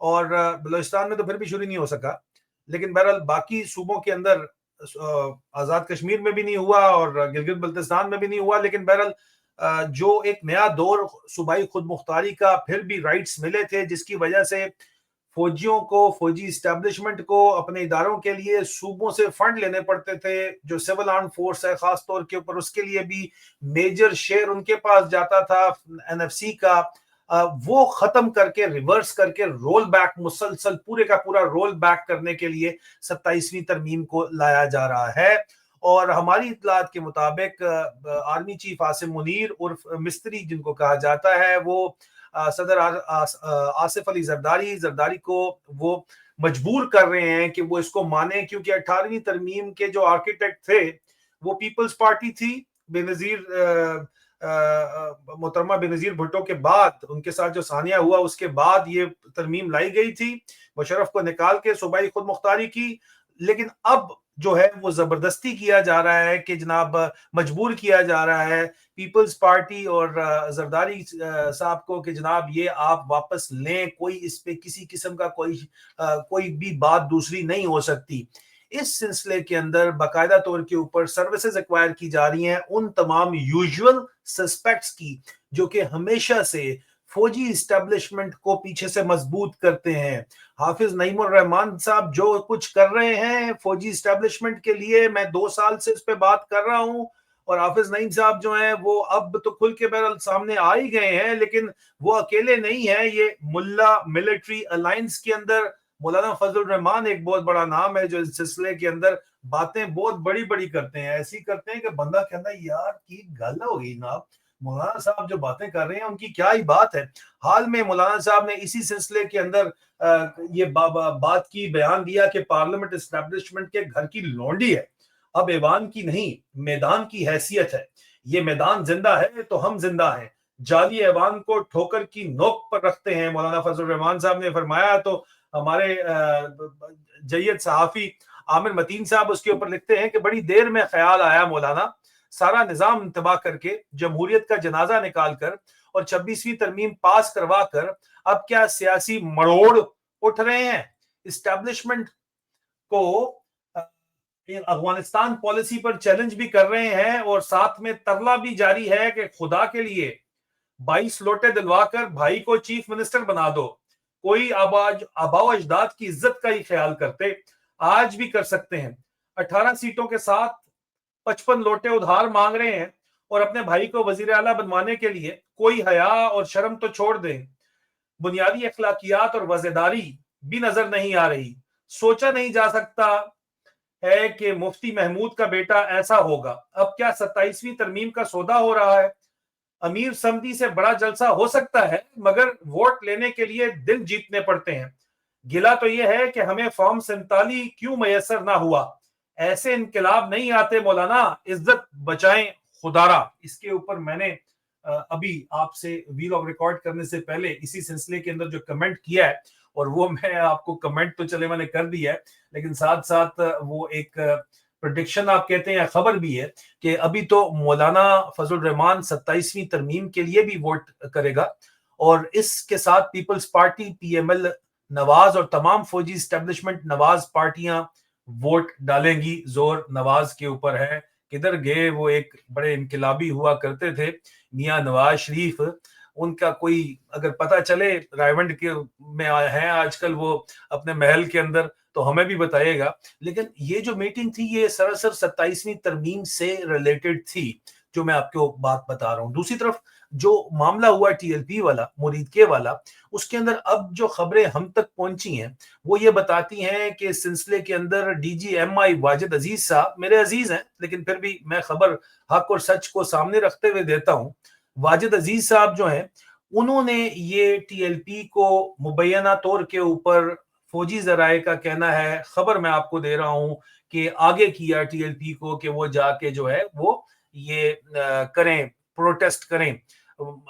اور بلوچستان میں تو پھر بھی شروع نہیں ہو سکا، لیکن بہرحال باقی صوبوں کے اندر آزاد کشمیر میں بھی نہیں ہوا اور گلگت بلتستان میں بھی نہیں ہوا، لیکن بہرحال جو ایک نیا دور صوبائی خود مختاری کا پھر بھی رائٹس ملے تھے، جس کی وجہ سے فوجیوں کو، فوجی اسٹیبلشمنٹ کو اپنے اداروں کے لیے صوبوں سے فنڈ لینے پڑتے تھے، جو سول آرم فورس ہے خاص طور کے اوپر، اس کے لیے بھی میجر شیئر ان کے پاس جاتا تھا این ایف سی کا، وہ ختم کر کے، ریورس کر کے، رول بیک، مسلسل پورے کا پورا رول بیک کرنے کے لیے 27ویں ترمیم کو لایا جا رہا ہے۔ اور ہماری اطلاعات کے مطابق آرمی چیف عاصم منیر عرف مستری جن کو کہا جاتا ہے، وہ صدر آصف علی زرداری کو وہ مجبور کر رہے ہیں کہ وہ اس کو مانیں، کیونکہ 18ویں ترمیم کے جو آرکیٹیکٹ تھے وہ پیپلز پارٹی تھی، بے نظیر محترمہ بے نظیر بھٹو کے بعد، ان کے ساتھ جو ثانیہ ہوا اس کے بعد یہ ترمیم لائی گئی تھی مشرف کو نکال کے صوبائی خود مختاری کی، لیکن اب جو ہے وہ زبردستی کیا جا رہا ہے کہ جناب مجبور کیا جا رہا ہے پیپلز پارٹی اور زرداری صاحب کو کہ جناب یہ آپ واپس لیں، کوئی اس پہ کسی قسم کا کوئی بھی بات دوسری نہیں ہو سکتی۔ اس سلسلے کے اندر باقاعدہ طور کے اوپر سروسز ایکوائر کی جا رہی ہیں ان تمام یوزول سسپیکٹس کی جو کہ ہمیشہ سے فوجی اسٹیبلشمنٹ کو پیچھے سے مضبوط کرتے ہیں۔ حافظ نعیم الرحمان صاحب جو کچھ کر رہے ہیں فوجی اسٹیبلشمنٹ کے لیے، میں 2 سال سے اس پہ بات کر رہا ہوں، اور حافظ نعیم صاحب جو ہیں وہ اب تو کھل کے بہرحال سامنے آ ہی گئے ہیں، لیکن وہ اکیلے نہیں ہیں۔ یہ ملا ملٹری الائنس کے اندر مولانا فضل الرحمان ایک بہت بڑا نام ہے جو اس سلسلے کے اندر باتیں بہت بڑی بڑی کرتے ہیں، ایسی کرتے ہیں کہ بندہ کہتا ہے یار کی گل ہو گئی جناب، مولانا صاحب جو باتیں کر رہے ہیں ان کی کیا ہی بات ہے۔ حال میں مولانا صاحب نے اسی سلسلے کے اندر یہ بات کی، بیان دیا کہ پارلیمنٹ اسٹیبلشمنٹ کے گھر کی لونڈی ہے، اب ایوان کی نہیں، میدان کی حیثیت ہے، یہ میدان زندہ ہے تو ہم زندہ ہیں، جعلی ایوان کو ٹھوکر کی نوک پر رکھتے ہیں، مولانا فضل الرحمان صاحب نے فرمایا۔ تو ہمارے جید صحافی عامر متین صاحب اس کے اوپر لکھتے ہیں کہ بڑی دیر میں خیال آیا مولانا، سارا نظام انتباہ کر کے، جمہوریت کا جنازہ نکال کر اور 26ویں ترمیم پاس کروا کر اب کیا سیاسی مروڑ اٹھ رہے ہیں، اسٹیبلشمنٹ کو افغانستان پالیسی پر چیلنج بھی کر رہے ہیں، اور ساتھ میں ترلا بھی جاری ہے کہ خدا کے لیے 22 لوٹے دلوا کر بھائی کو چیف منسٹر بنا دو، کوئی آبا و اجداد کی عزت کا ہی خیال کرتے، آج بھی کر سکتے ہیں۔ 18 سیٹوں کے ساتھ 55 لوٹے ادھار مانگ رہے ہیں، اور اپنے بھائی کو وزیر اعلیٰ بنوانے کے لیے کوئی حیا اور شرم تو چھوڑ دیں، بنیادی اخلاقیات اور وزیداری بھی نظر نہیں آ رہی۔ سوچا نہیں جا سکتا ہے کہ مفتی محمود کا بیٹا ایسا ہوگا۔ اب کیا 27ویں ترمیم کا سودا ہو رہا ہے؟ امیر سمدی سے بڑا جلسہ ہو سکتا ہے، مگر ووٹ لینے کے لیے دل جیتنے پڑتے ہیں۔ گلا تو یہ ہے کہ ہمیں فارم 47 کیوں میسر نہ ہوا، ایسے انقلاب نہیں آتے مولانا، عزت بچائیں خدارا۔ اس کے اوپر میں نے ابھی آپ سے ویلاگ ریکارڈ کرنے سے پہلے اسی سلسلے کے اندر جو کمنٹ کیا ہے، اور وہ میں آپ کو کمنٹ تو چلے میں نے کر دیا ہے، لیکن ساتھ ساتھ وہ ایک پریڈکشن آپ کہتے ہیں، خبر بھی ہے کہ ابھی تو مولانا فضل الرحمان 27ویں ترمیم کے لیے بھی ووٹ کرے گا، اور اس کے ساتھ Peoples Party, P M L Nawaz اور تمام فوجی اسٹیبلشمنٹ نواز پارٹیاں ووٹ ڈالیں گی۔ زور نواز کے اوپر ہے، کدھر گئے وہ ایک بڑے انقلابی ہوا کرتے تھے میاں نواز شریف، ان کا کوئی اگر پتہ چلے رائیونڈ کے میں ہیں آج کل وہ اپنے محل کے اندر تو ہمیں بھی بتائیے گا۔ لیکن یہ جو میٹنگ تھی یہ سراسر 27ویں ترمیم سے ریلیٹڈ تھی جو میں آپ کو بات بتا رہا ہوں۔ دوسری طرف جو معاملہ ہوا ٹی ایل پی والا، مرید کے والا، اس کے اندر اب جو خبریں ہم تک پہنچی ہیں وہ یہ بتاتی ہیں کہ سلسلے کے اندر ڈی جی ایم آئی واجد عزیز صاحب، میرے عزیز ہیں لیکن پھر بھی میں خبر حق اور سچ کو سامنے رکھتے ہوئے دیتا ہوں، واجد عزیز صاحب جو ہیں انہوں نے یہ ٹی ایل پی کو مبینہ طور کے اوپر، فوجی ذرائع کا کہنا ہے، خبر میں آپ کو دے رہا ہوں، کہ آگے کیا ٹی ایل پی کو کہ وہ جا کے جو ہے وہ یہ کریں، پروٹیسٹ کریں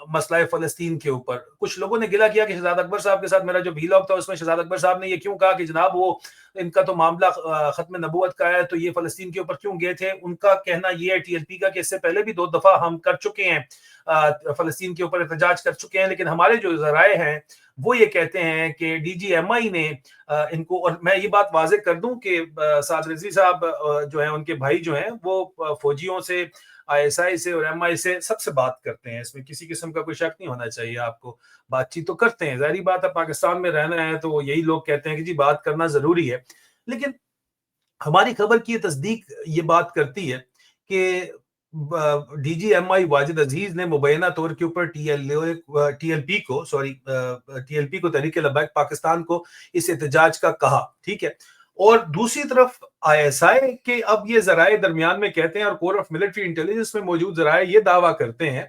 مسئلہ فلسطین کے اوپر۔ کچھ لوگوں نے گلہ کیا کہ شہزاد اکبر صاحب کے ساتھ میرا جو ویلاگ تھا اس میں شہزاد اکبر صاحب نے یہ کیوں کہا کہ جناب وہ ان کا تو معاملہ ختم نبوت کا ہے تو یہ فلسطین کے اوپر کیوں گئے تھے. ان کا کہنا یہ ہے ٹی ایل پی کا کہ اس سے پہلے بھی 2 دفعہ ہم کر چکے ہیں, فلسطین کے اوپر احتجاج کر چکے ہیں, لیکن ہمارے جو ذرائع ہیں وہ یہ کہتے ہیں کہ ڈی جی ایم آئی نے ان کو, اور میں یہ بات واضح کر دوں کہ سعد رضوی صاحب جو ہیں ان کے بھائی جو ہیں وہ فوجیوں سے, آئی ایس آئی سے اور ایم آئی سے سب سے بات کرتے ہیں, اس میں کسی قسم کا کوئی شک نہیں ہونا چاہیے آپ کو, بات چیت تو کرتے ہیں, ظاہری بات ہے پاکستان میں رہنا ہے تو یہی لوگ کہتے ہیں کہ جی بات کرنا ضروری ہے. لیکن ہماری خبر کی تصدیق یہ بات کرتی ہے کہ ڈی جی ایم آئی واجد عزیز نے مبینہ طور کے اوپر ٹی ایل پی کو تحریک لبیک پاکستان کو اس احتجاج کا کہا, ٹھیک ہے. اور دوسری طرف آئی ایس آئی کے اب یہ ذرائع درمیان میں کہتے ہیں, اور کور آف ملٹری انٹیلیجنس میں موجود ذرائع یہ دعویٰ کرتے ہیں,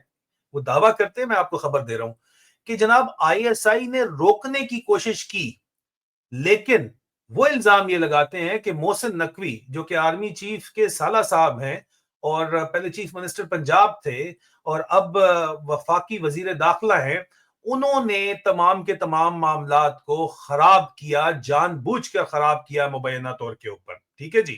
میں آپ کو خبر دے رہا ہوں کہ جناب آئی ایس آئی نے روکنے کی کوشش کی, لیکن وہ الزام یہ لگاتے ہیں کہ محسن نقوی جو کہ آرمی چیف کے سالہ صاحب ہیں اور پہلے چیف منسٹر پنجاب تھے اور اب وفاقی وزیر داخلہ ہیں, انہوں نے تمام کے تمام معاملات کو خراب کیا, جان بوجھ کر خراب کیا مبینہ طور کے اوپر, ٹھیک ہے جی.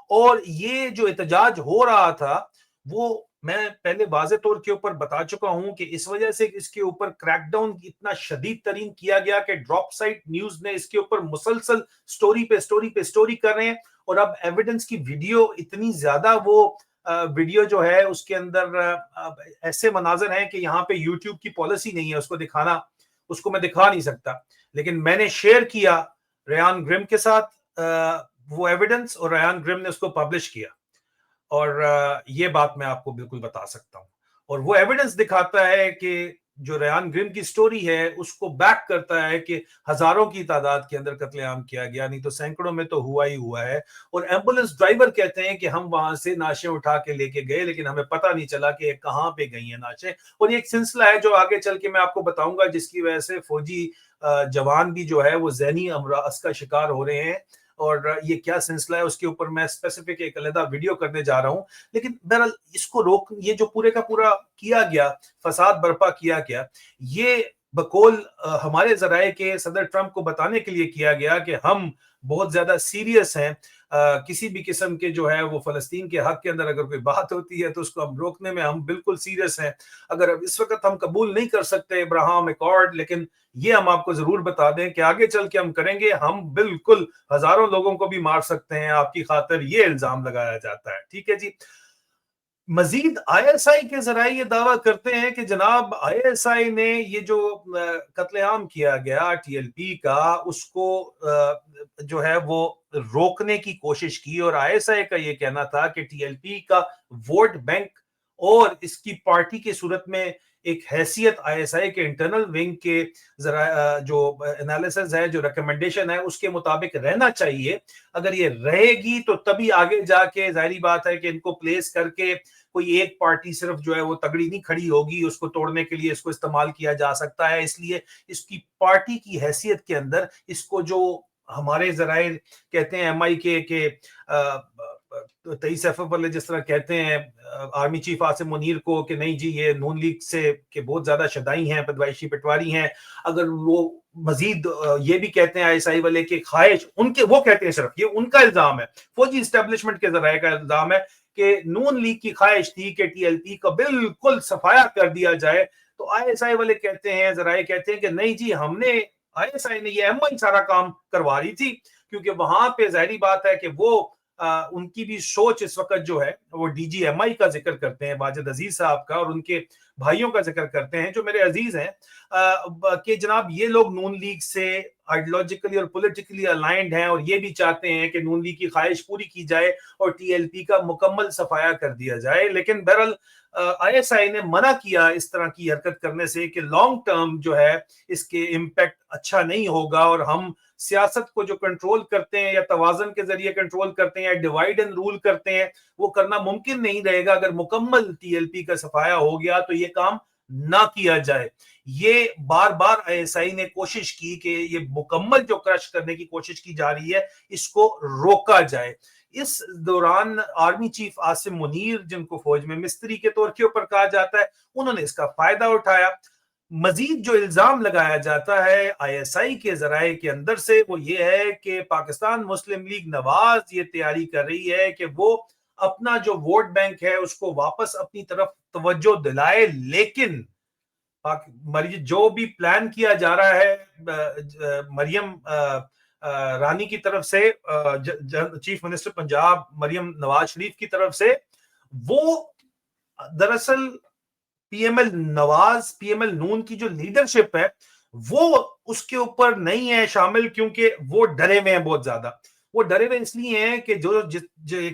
اور یہ جو احتجاج ہو رہا تھا وہ میں پہلے واضح طور کے اوپر بتا چکا ہوں کہ اس وجہ سے اس کے اوپر کریک ڈاؤن اتنا شدید ترین کیا گیا کہ ڈراپ سائٹ نیوز نے اس کے اوپر مسلسل سٹوری پہ سٹوری کر رہے ہیں, اور اب ایویڈنس کی ویڈیو اتنی زیادہ, وہ ویڈیو جو ہے اس کے اندر ایسے مناظر ہیں کہ یہاں پہ یوٹیوب کی پالیسی نہیں ہے اس کو دکھانا, اس کو میں دکھا نہیں سکتا, لیکن میں نے شیئر کیا ریان گرم کے ساتھ وہ ایویڈنس, اور ریان گرم نے اس کو پبلش کیا, اور یہ بات میں آپ کو بالکل بتا سکتا ہوں. اور وہ ایویڈنس دکھاتا ہے کہ جو ریان گرم کی سٹوری ہے اس کو بیک کرتا ہے کہ ہزاروں کی تعداد کے اندر قتل عام کیا گیا, نہیں تو سینکڑوں میں تو ہوا ہی ہوا ہے. اور ایمبولینس ڈرائیور کہتے ہیں کہ ہم وہاں سے نعشیں اٹھا کے لے کے گئے, لیکن ہمیں پتہ نہیں چلا کہ کہاں پہ گئی ہیں نعشیں. اور یہ ایک سلسلہ ہے جو آگے چل کے میں آپ کو بتاؤں گا, جس کی وجہ سے فوجی جوان بھی جو ہے وہ ذہنی امراض کا شکار ہو رہے ہیں, اور یہ کیا سلسلہ ہے اس کے اوپر میں اسپیسیفک ایک علیحدہ ویڈیو کرنے جا رہا ہوں. لیکن بہرحال اس کو روک, یہ جو پورے کا پورا کیا گیا فساد برپا کیا گیا, یہ بقول ہمارے ذرائع کے صدر ٹرمپ کو بتانے کے لیے کیا گیا کہ ہم بہت زیادہ سیریس ہیں, کسی بھی قسم کے جو ہے وہ فلسطین کے حق کے اندر اگر کوئی بات ہوتی ہے تو اس کو ہم روکنے میں ہم بالکل سیریس ہیں. اگر اب اس وقت ہم قبول نہیں کر سکتے ابراہام ایکارڈ, لیکن یہ ہم آپ کو ضرور بتا دیں کہ آگے چل کے ہم کریں گے, ہم بالکل ہزاروں لوگوں کو بھی مار سکتے ہیں آپ کی خاطر, یہ الزام لگایا جاتا ہے, ٹھیک ہے جی. مزید آئی ایس آئی کے ذرائع یہ دعویٰ کرتے ہیں کہ جناب آئی ایس آئی نے یہ جو قتل عام کیا گیا ٹی ایل پی کا, اس کو جو ہے وہ روکنے کی کوشش کی, اور آئی ایس آئی کا یہ کہنا تھا کہ ٹی ایل پی کا ووٹ بینک اور اس کی پارٹی کی صورت میں ایک حیثیت آئی ایس آئی کے انٹرنل ونگ کے جو انالیسز ہے, جو ریکمنڈیشن ہے, اس کے مطابق رہنا چاہیے. اگر یہ رہے گی تو تبھی آگے جا کے ظاہری بات ہے کہ ان کو پلیس کر کے کوئی ایک پارٹی صرف جو ہے وہ تگڑی نہیں کھڑی ہوگی, اس کو توڑنے کے لیے اس کو استعمال کیا جا سکتا ہے. اس لیے اس کی پارٹی کی حیثیت کے اندر اس کو, جو ہمارے ذرائع کہتے ہیں ایم آئی کے کہ 23 ایف ایف والے جس طرح کہتے ہیں آرمی چیف عاصم منیر کو کہ نہیں جی یہ نون لیگ سے کہ بہت زیادہ شدائی ہیں, پیدائشی پٹواری ہیں, اگر وہ مزید یہ بھی کہتے ہیں آئی ایس آئی والے کہ خواہش ان کے, وہ کہتے ہیں صرف یہ ان کا الزام ہے, فوجی اسٹیبلشمنٹ کے ذرائع کا الزام ہے کہ نون لیگ کی خواہش تھی کہ ٹی ایل پی کا بالکل صفایا کر دیا جائے. تو آئی ایس آئی والے کہتے ہیں, ذرائع کہتے ہیں کہ نہیں جی ہم نے, آئی ایس آئی نے یہ ایم آئی سارا کام کروا رہی تھی, کیونکہ وہاں پہ ظاہری بات ہے کہ وہ ان کی بھی سوچ اس وقت جو ہے وہ ڈی جی ایم آئی کا ذکر کرتے ہیں, واجد عزیز صاحب کا, اور ان کے بھائیوں کا ذکر کرتے ہیں جو میرے عزیز ہیں, کہ جناب یہ لوگ نون لیگ سے آئیڈیولوجیکلی اور پولیٹیکلی الائنڈ ہیں, اور یہ بھی چاہتے ہیں کہ نون لیگ کی خواہش پوری کی جائے اور ٹی ایل پی کا مکمل صفایا کر دیا جائے. لیکن بہرحال آئی ایس آئی نے منع کیا اس طرح کی حرکت کرنے سے کہ لانگ ٹرم جو ہے اس کے امپیکٹ اچھا نہیں ہوگا, اور ہم سیاست کو جو کنٹرول کرتے ہیں یا توازن کے ذریعے کنٹرول کرتے ہیں یا ڈیوائیڈ اینڈ رول کرتے ہیں, وہ کرنا ممکن نہیں رہے گا اگر مکمل ٹی ایل پی کا صفایا ہو گیا تو یہ کام نہ کیا جائے. یہ بار بار آئی ایس آئی نے کوشش کی کہ یہ مکمل جو کرش کرنے کی کوشش کی جا رہی ہے اس کو روکا جائے. اس دوران آرمی چیف عاصم منیر, جن کو فوج میں مستری کے طور کے اوپر کہا جاتا ہے, انہوں نے اس کا فائدہ اٹھایا. مزید جو الزام لگایا جاتا ہے آئی ایس آئی کے ذرائع کے اندر سے وہ یہ ہے کہ پاکستان مسلم لیگ نواز یہ تیاری کر رہی ہے کہ وہ اپنا جو ووٹ بینک ہے اس کو واپس اپنی طرف توجہ دلائے، لیکن جو بھی پلان کیا جا رہا ہے مریم رانی کی طرف سے، چیف منسٹر پنجاب مریم نواز شریف کی طرف سے، وہ دراصل پی ایم ایل نواز، پی ایم ایل نون کی جو لیڈرشپ ہے وہ اس کے اوپر نہیں ہے شامل، کیونکہ وہ ڈرے ہوئے ہیں بہت زیادہ. وہ ڈرے ہوئے اس لیے ہیں کہ جو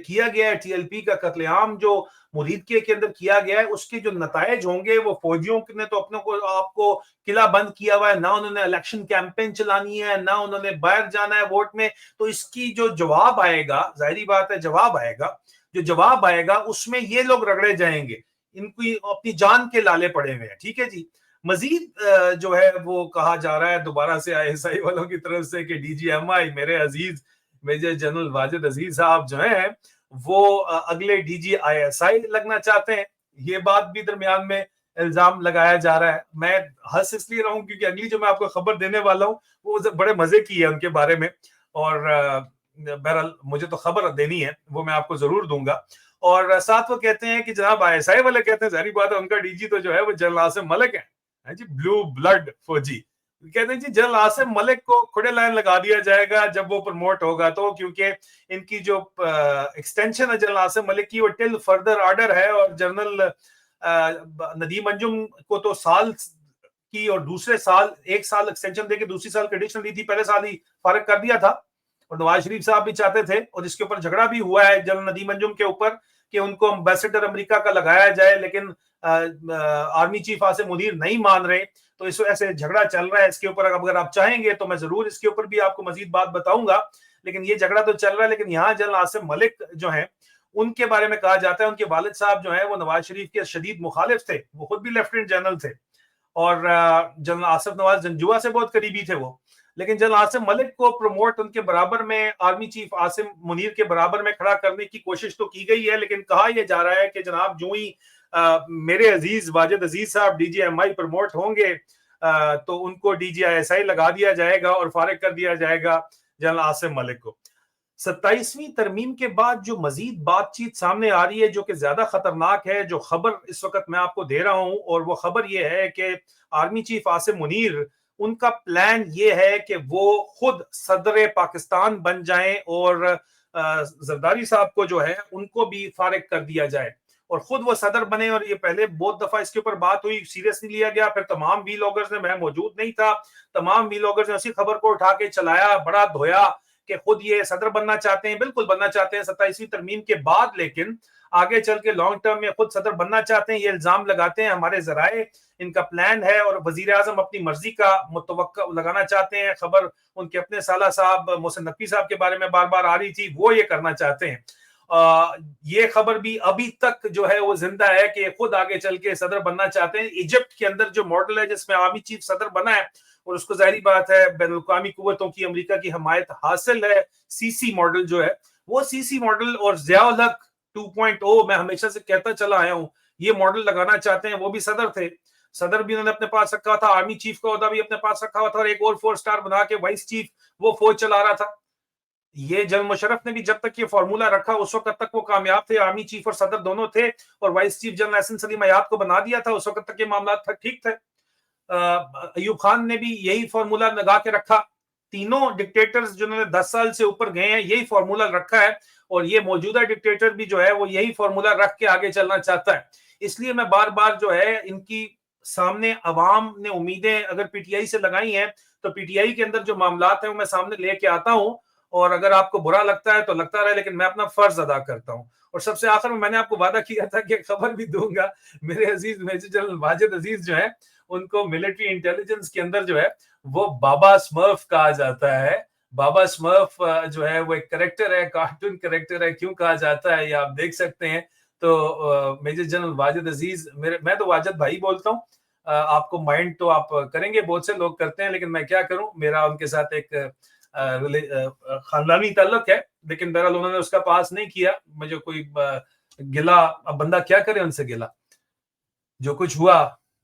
کیا گیا ہے ٹی ایل پی کا قتل عام جو مریدکے کے اندر کیا گیا ہے، اس کے جو نتائج ہوں گے، وہ فوجیوں نے تو اپنے کو آپ کو قلعہ بند کیا ہوا ہے، نہ انہوں نے الیکشن کیمپین چلانی ہے، نہ انہوں نے باہر جانا ہے ووٹ میں. تو اس کی جو جواب آئے گا، ظاہری بات ہے جواب آئے گا، جو جواب آئے گا اس میں یہ لوگ رگڑے جائیں گے، ان کو اپنی جان کے لالے پڑے ہوئے ہیں. ٹھیک ہے جی. مزید جو ہے وہ کہا جا رہا ہے دوبارہ سے آئی ایس آئی والوں کی طرف سے کہ ڈی جی ایم آئی میرے عزیز میجر جنرل واجد عزیز صاحب جو ہیں وہ اگلے D G I S I لگنا چاہتے ہیں. یہ بات بھی درمیان میں الزام لگایا جا رہا ہے. میں ہنس اس لیے رہا ہوں کیونکہ اگلی جو میں آپ کو خبر دینے والا ہوں وہ بڑے مزے کی ہے ان کے بارے میں، اور بہرحال مجھے تو خبر دینی ہے، وہ میں آپ کو ضرور دوں گا. اور ساتھ وہ کہتے ہیں کہ جناب آئی ایس آئی والے کہتے ہیں ظاہری بات ہے ان کا ڈی جی تو جو ہے وہ جنرل عاصم ملک ہے جی، بلو بلڈ فوجی. کہتے ہیں جی جنرل عاصم ملک کو کھڑے لائن لگا دیا جائے گا جب وہ پروموٹ ہوگا تو، کیونکہ ان کی جو ایکسٹینشن ہے جنرل عاصم ملک کی وہ ٹل فردر آرڈر ہے، اور جنرل ندیم انجم کو تو سال کی اور دوسرے سال ایک سال ایکسٹینشن دے کے دوسری سال کنڈیشن دی تھی، پہلے سال ہی فارغ کر دیا تھا. اور نواز شریف صاحب بھی چاہتے تھے، اور اس کے اوپر جھگڑا بھی ہوا ہے جنرل ندیم انجم کے اوپر کہ ان کو امبیسڈر امریکہ کا لگایا جائے، لیکن آرمی چیف عاصم منیر نہیں مان رہے. تو اس وجہ سے جھگڑا چل رہا ہے اس کے اوپر. اگر آپ چاہیں گے تو میں ضرور اس کے اوپر بھی آپ کو مزید بات بتاؤں گا، لیکن یہ جھگڑا تو چل رہا ہے. لیکن یہاں جنرل عاصم ملک جو ہیں ان کے بارے میں کہا جاتا ہے ان کے والد صاحب جو ہیں وہ نواز شریف کے شدید مخالف تھے، وہ خود بھی لیفٹیننٹ جنرل تھے، اور جنرل آصف نواز جنجوعہ سے بہت قریبی تھے وہ. لیکن جنرل عاصم ملک کو پروموٹ ان کے برابر میں آرمی چیف عاصم منیر کے برابر میں کھڑا کرنے کی کوشش تو کی گئی ہے، لیکن کہا یہ جا رہا ہے کہ جناب جو ہی میرے عزیز واجد عزیز صاحب ڈی جی ایم آئی پروموٹ ہوں گے تو ان کو D G I S I لگا دیا جائے گا اور فارغ کر دیا جائے گا جنرل عاصم ملک کو. 27ویں ترمیم کے بعد جو مزید بات چیت سامنے آ رہی ہے جو کہ زیادہ خطرناک ہے، جو خبر اس وقت میں آپ کو دے رہا ہوں، اور وہ خبر یہ ہے کہ آرمی چیف عاصم منیر ان کا پلان یہ ہے کہ وہ خود صدر پاکستان بن جائیں اور زرداری صاحب کو جو ہے ان کو بھی فارغ کر دیا جائے اور خود وہ صدر بنے. اور یہ پہلے بہت دفعہ اس کے اوپر بات ہوئی، سیریس نہیں لیا گیا. پھر تمام وی لاگرز نے، میں موجود نہیں تھا، تمام وی لاگرز نے اسی خبر کو اٹھا کے چلایا، بڑا دھویا کہ خود یہ صدر بننا چاہتے ہیں. بالکل بننا چاہتے ہیں 27ویں ترمیم کے بعد، لیکن آگے چل کے لانگ ٹرم میں خود صدر بننا چاہتے ہیں. یہ الزام لگاتے ہیں ہمارے ذرائع، ان کا پلان ہے، اور وزیر اعظم اپنی مرضی کا متوقع لگانا چاہتے ہیں. خبر ان کے اپنے سالہ صاحب محسن نقوی صاحب کے بارے میں بار بار آ رہی تھی، وہ یہ کرنا چاہتے ہیں. یہ خبر بھی ابھی تک جو ہے وہ زندہ ہے کہ خود آگے چل کے صدر بننا چاہتے ہیں. ایجپٹ کے اندر جو ماڈل ہے جس میں آرمی چیف صدر بنا ہے، اور اس کو ظاہری بات ہے بین الاقوامی قوتوں کی امریکہ کی حمایت حاصل ہے، سی سی ماڈل جو ہے وہ سی سی ماڈل، اور ضیاء الحق 2.0 میں ہمیشہ سے کہتا چلا آیا ہوں یہ ماڈل لگانا چاہتے ہیں. وہ بھی صدر تھے، صدر بھی انہوں نے اپنے پاس رکھا تھا، آرمی چیف کا عہدہ بھی اپنے پاس رکھا ہوا تھا، اور ایک اور 4 سٹار بنا کے وائس چیف وہ فوج چلا رہا تھا. یہ جنرل مشرف نے بھی جب تک یہ فارمولا رکھا اس وقت تک وہ کامیاب تھے، آرمی چیف اور صدر دونوں تھے، اور وائس چیف جنرل احسن سلیم ایاد کو بنا دیا تھا. اس وقت تک یہ معاملات ٹھیک تھے. ایوب خان نے بھی یہی فارمولا لگا کے رکھا. تینوں ڈکٹیٹرز جنہوں نے 10 سال سے اوپر گئے ہیں یہی فارمولا رکھا ہے، اور یہ موجودہ ڈکٹیٹر بھی جو ہے وہ یہی فارمولا رکھ کے آگے چلنا چاہتا ہے. اس لیے میں بار بار جو ہے ان کی سامنے عوام نے امیدیں اگر پی ٹی آئی سے لگائی ہیں تو پی ٹی آئی کے اندر جو معاملات ہیں وہ میں سامنے لے کے آتا ہوں، اور اگر آپ کو برا لگتا ہے تو لگتا رہے، لیکن میں اپنا فرض ادا کرتا ہوں. اور سب سے آخر میں نے آپ کو وعدہ کیا تھا کہ خبر بھی دوں گا. میرے عزیز میجر جنرل واجد عزیز جو ہیں ان کو ملٹری انٹیلیجنس کے اندر جو ہے وہ بابا اسمرف کہا جاتا ہے. بابا اسمرف جو ہے وہ ایک کریکٹر ہے، کارٹون کریکٹر ہے. کیوں کہا جاتا ہے یہ آپ دیکھ سکتے ہیں. تو میجر جنرل واجد عزیز، میں تو واجد بھائی بولتا ہوں، آپ کو مائنڈ تو آپ کریں گے، بہت سے لوگ کرتے ہیں، لیکن میں کیا کروں، میرا ان کے ساتھ ایک خاندانی تعلق ہے. لیکن بہرحال انہوں نے اس کا پاس نہیں کیا. مجھے کوئی گلا، اب بندہ کیا کرے ان سے گلا، جو کچھ ہوا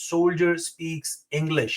@SoldierSpeaksEnglish,